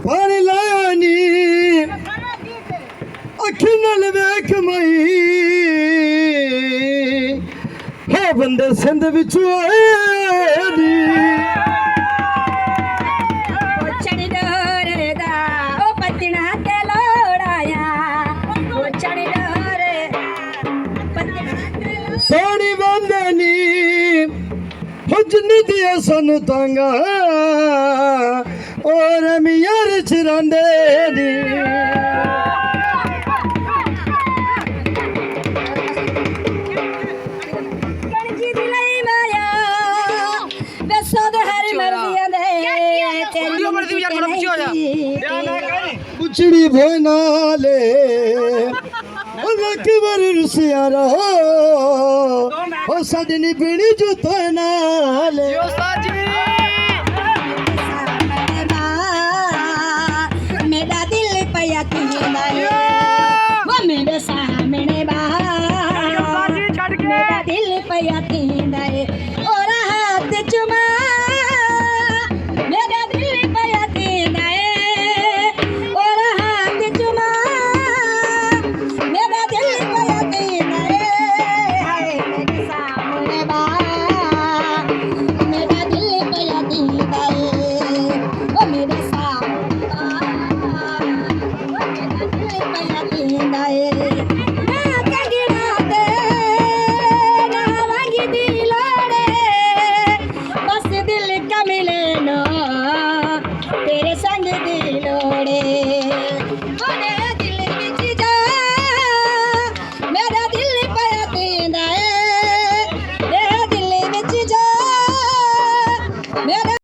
पानी लाया नी अखी नाल वेख मई हो बंदे सिंध विचों आए नी चढ़ी डोरे दा ओ पत्तना ते लोड़ाया ओ चढ़ी डोरे पत्तना ते पानी बंदे नी हुजन दिया सानू तांगा और मियार चिरांदे नी कणजी दी लई माया दसो दे हर मर्जियां दे तेरी मर्जी यार थोड़ा पीछे हो जा कुचड़ी भोनाले अकबर रुसिया रहो ओ सदनी पीनी जुतो नाले यो साजवी